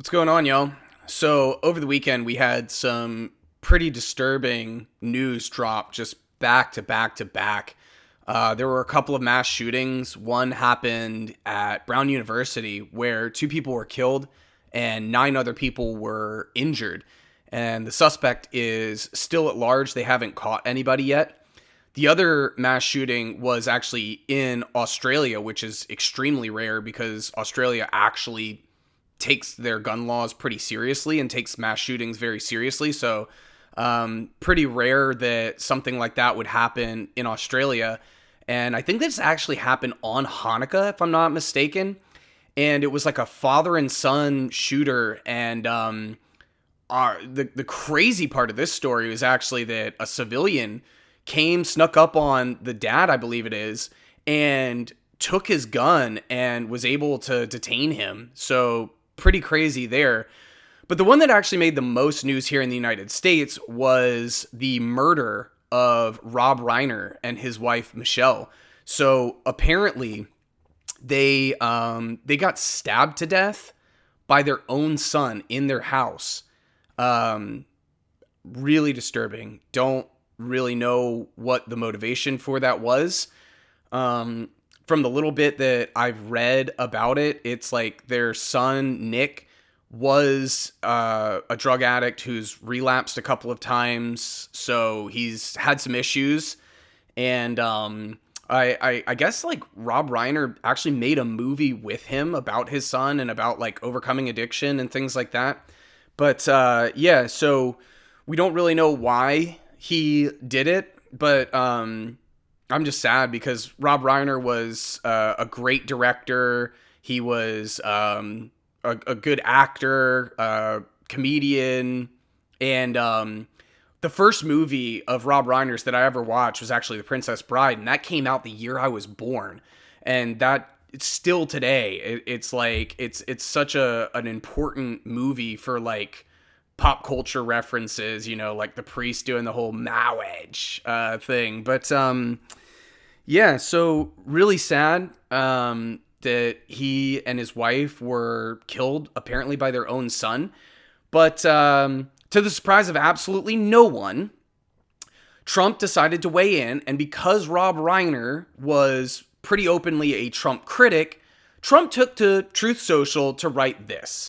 What's going on, y'all? So, over the weekend, we had some pretty disturbing news drop just back to back to back. There were a couple of mass shootings. One happened at Brown University where two people were killed and nine other people were injured. And the suspect is still at large. They haven't caught anybody yet. The other mass shooting was actually in Australia, which is extremely rare because Australia actually takes their gun laws pretty seriously and takes mass shootings very seriously. So pretty rare that something like that would happen in Australia. And I think this actually happened on Hanukkah, if I'm not mistaken. And it was like a father and son shooter. And the crazy part of this story was actually that a civilian snuck up on the dad, I believe it is, and took his gun and was able to detain him. So pretty crazy there. But the one that actually made the most news here in the United States was the murder of Rob Reiner and his wife, Michelle. So apparently they got stabbed to death by their own son in their house. Really disturbing. Don't really know what the motivation for that was. From the little bit that I've read about it, it's like their son, Nick, was a drug addict who's relapsed a couple of times. So he's had some issues. And I guess like Rob Reiner actually made a movie with him about his son and about like overcoming addiction and things like that. But yeah, so we don't really know why he did it, but I'm just sad because Rob Reiner was a great director. He was a good actor, comedian, and the first movie of Rob Reiner's that I ever watched was actually The Princess Bride, and that came out the year I was born. And that it's still today. It's like it's such an important movie for like pop culture references, you know, like the priest doing the whole marriage thing. But yeah, so really sad that he and his wife were killed apparently by their own son. But to the surprise of absolutely no one, Trump decided to weigh in, and because Rob Reiner was pretty openly a Trump critic, Trump took to Truth Social to write this.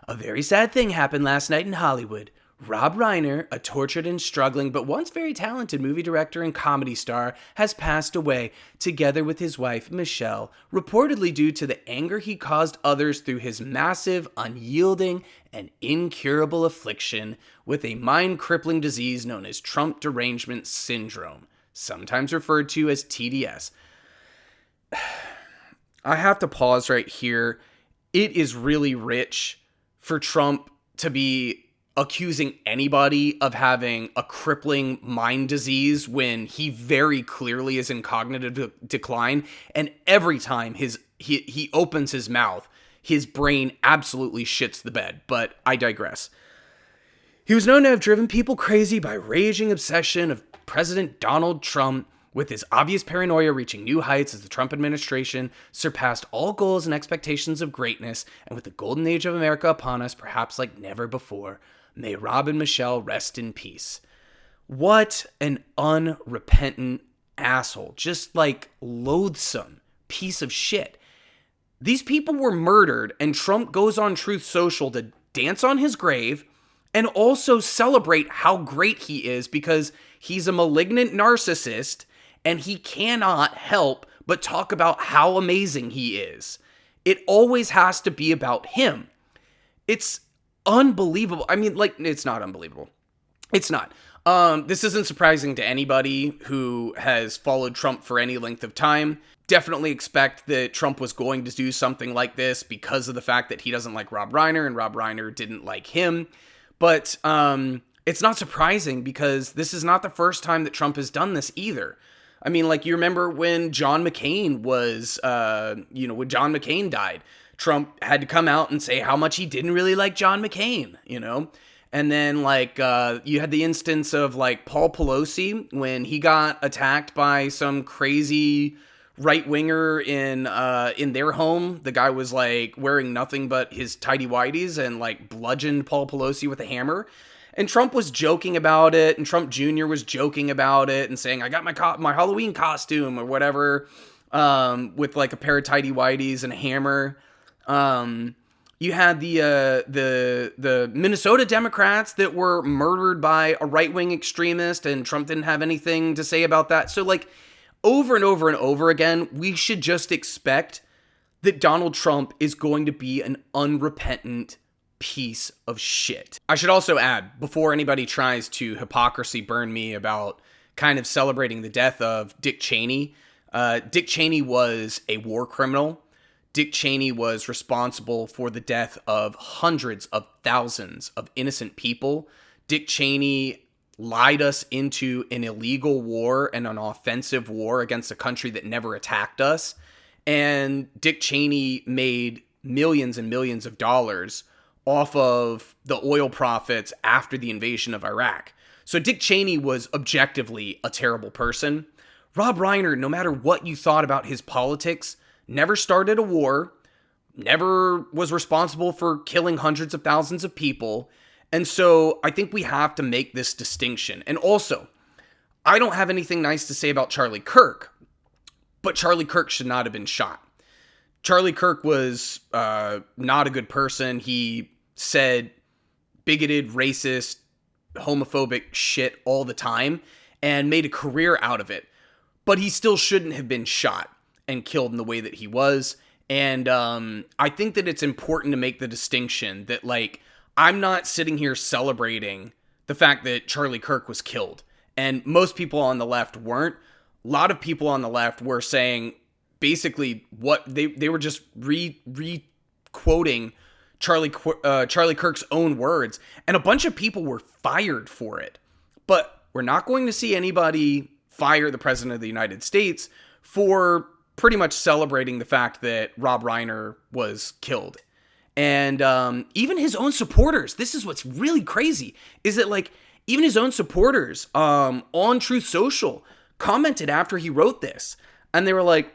A very sad thing happened last night in Hollywood. Rob Reiner, a tortured and struggling but once very talented movie director and comedy star, has passed away, together with his wife, Michelle, reportedly due to the anger he caused others through his massive, unyielding, and incurable affliction with a mind-crippling disease known as Trump Derangement Syndrome, sometimes referred to as TDS. I have to pause right here. It is really rich for Trump to be accusing anybody of having a crippling mind disease when he very clearly is in cognitive decline. And every time he opens his mouth, his brain absolutely shits the bed. But I digress. He was known to have driven people crazy by raging obsession of President Donald Trump, with his obvious paranoia reaching new heights as the Trump administration surpassed all goals and expectations of greatness, and with the golden age of America upon us perhaps like never before. May Rob and Michelle rest in peace. What an unrepentant asshole. Just like loathsome piece of shit. These people were murdered, and Trump goes on Truth Social to dance on his grave and also celebrate how great he is because he's a malignant narcissist and he cannot help but talk about how amazing he is. It always has to be about him. It's unbelievable. I mean, like, it's not unbelievable. It's not. This isn't surprising to anybody who has followed Trump for any length of time. Definitely expect that Trump was going to do something like this because of the fact that he doesn't like Rob Reiner and Rob Reiner didn't like him. But it's not surprising because this is not the first time that Trump has done this either. I mean, like, you remember when John McCain was, when John McCain died, Trump had to come out and say how much he didn't really like John McCain, you know? And then, like, you had the instance of, like, Paul Pelosi when he got attacked by some crazy right-winger in their home. The guy was like wearing nothing but his tidy whities and like bludgeoned Paul Pelosi with a hammer. And Trump was joking about it, and Trump Jr. was joking about it and saying, I got my Halloween costume or whatever, with like a pair of tidy whities and a hammer. You had the Minnesota Democrats that were murdered by a right-wing extremist, and Trump didn't have anything to say about that. So like over and over and over again, we should just expect that Donald Trump is going to be an unrepentant piece of shit. I should also add, before anybody tries to hypocrisy burn me about kind of celebrating the death of Dick Cheney, Dick Cheney was a war criminal. Dick Cheney was responsible for the death of hundreds of thousands of innocent people. Dick Cheney lied us into an illegal war and an offensive war against a country that never attacked us. And Dick Cheney made millions and millions of dollars off of the oil profits after the invasion of Iraq. So Dick Cheney was objectively a terrible person. Rob Reiner, no matter what you thought about his politics, never started a war, never was responsible for killing hundreds of thousands of people. And so I think we have to make this distinction. And also, I don't have anything nice to say about Charlie Kirk, but Charlie Kirk should not have been shot. Charlie Kirk was not a good person. He said bigoted, racist, homophobic shit all the time and made a career out of it. But he still shouldn't have been shot and killed in the way that he was. And I think that it's important to make the distinction that, like, I'm not sitting here celebrating the fact that Charlie Kirk was killed. And most people on the left weren't. A lot of people on the left were saying basically what they were just re-quoting Charlie Kirk's own words. And a bunch of people were fired for it. But we're not going to see anybody fire the President of the United States for pretty much celebrating the fact that Rob Reiner was killed. And even his own supporters, this is what's really crazy, is that like even his own supporters on Truth Social commented after he wrote this. And they were like,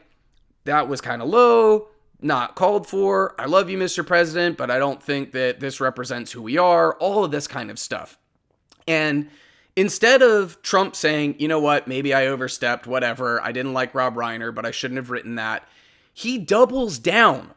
that was kind of low, not called for. I love you, Mr. President, but I don't think that this represents who we are. All of this kind of stuff. And instead of Trump saying, you know what, maybe I overstepped, whatever, I didn't like Rob Reiner, but I shouldn't have written that, he doubles down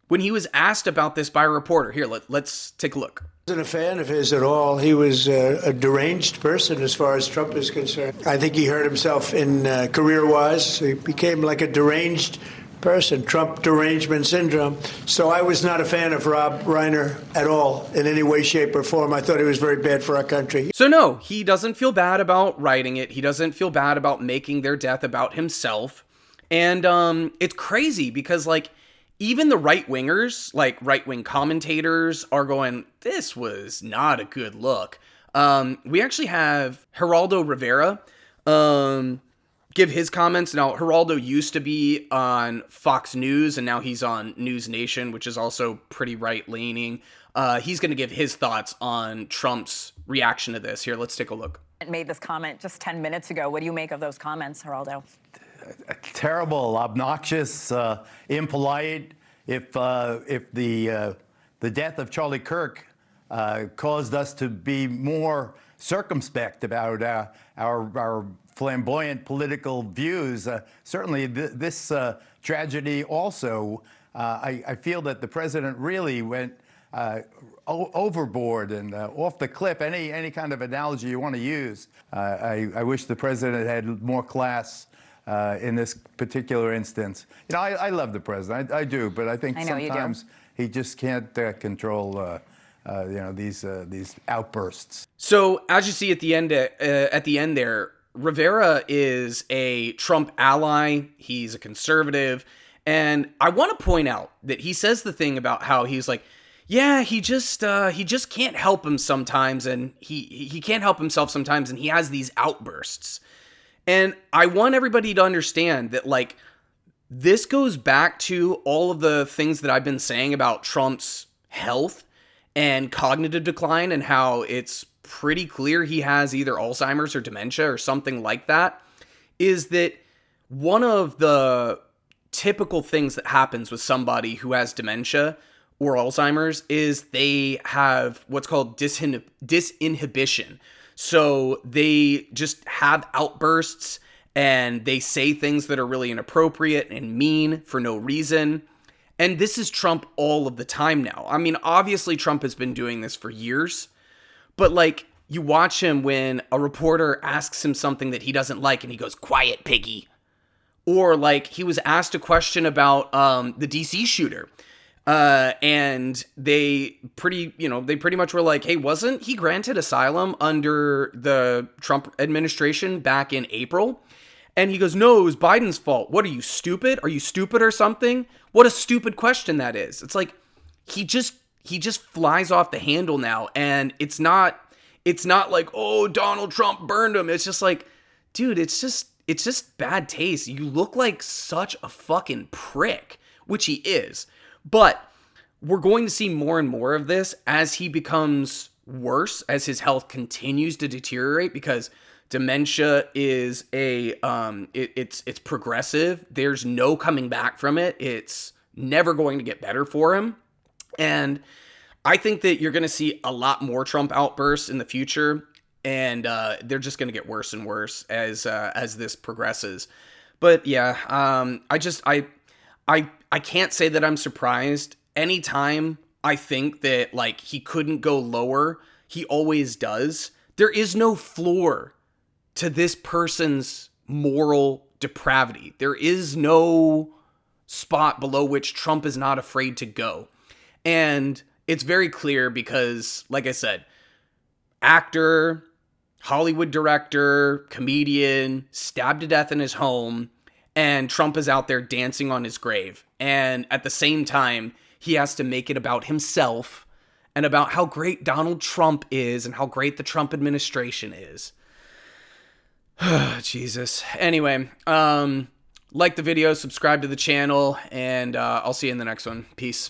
when he was asked about this by a reporter. Here, let's take a look. I wasn't a fan of his at all. He was a deranged person as far as Trump is concerned. I think he hurt himself in career-wise. He became like a deranged person, Trump derangement syndrome. So I was not a fan of Rob Reiner at all in any way, shape, or form. I thought he was very bad for our country. So no, he doesn't feel bad about writing it. He doesn't feel bad about making their death about himself. And it's crazy because like even the right-wingers, like right-wing commentators are going, this was not a good look. We actually have Geraldo Rivera give his comments. Now, Geraldo used to be on Fox News, and now he's on News Nation, which is also pretty right-leaning. He's going to give his thoughts on Trump's reaction to this. Here, let's take a look. Made this comment just 10 minutes ago. What do you make of those comments, Geraldo? Terrible, obnoxious, impolite. If the death of Charlie Kirk caused us to be more circumspect about our flamboyant political views, certainly this tragedy also, I feel that the president really went overboard and off the cliff. Any kind of analogy you want to use. I wish the president had more class in this particular instance. You know, I love the president, I do, but I think sometimes he just can't control these outbursts. So as you see at the end there, Rivera is a Trump ally. He's a conservative. And I want to point out that he says the thing about how he's like, yeah, he just can't help him sometimes. And he can't help himself sometimes. And he has these outbursts. And I want everybody to understand that, like, this goes back to all of the things that I've been saying about Trump's health and cognitive decline and how it's pretty clear he has either Alzheimer's or dementia or something like that, is that one of the typical things that happens with somebody who has dementia or Alzheimer's is they have what's called disinhibition. So they just have outbursts and they say things that are really inappropriate and mean for no reason. And this is Trump all of the time now. I mean, obviously Trump has been doing this for years, but like you watch him when a reporter asks him something that he doesn't like and he goes, "Quiet, piggy." Or like he was asked a question about the DC shooter. And they pretty much were like, "Hey, wasn't he granted asylum under the Trump administration back in April?" And he goes, "No, it was Biden's fault." What are you, stupid? Are you stupid or something? What a stupid question that is. It's like he just flies off the handle now, and it's not like, "Oh, Donald Trump burned him." It's just like, dude, it's just bad taste. You look like such a fucking prick, which he is. But we're going to see more and more of this as he becomes worse, as his health continues to deteriorate, because dementia is it's progressive. There's no coming back from it. It's never going to get better for him. And I think that you're going to see a lot more Trump outbursts in the future, and they're just going to get worse and worse as this progresses. But yeah, I can't say that I'm surprised. Anytime I think that like he couldn't go lower, he always does. There is no floor to this person's moral depravity. There is no spot below which Trump is not afraid to go. And it's very clear because, like I said, actor, Hollywood director, comedian, stabbed to death in his home, and Trump is out there dancing on his grave. And at the same time, he has to make it about himself and about how great Donald Trump is and how great the Trump administration is. Jesus. Anyway, like the video, subscribe to the channel, and I'll see you in the next one. Peace.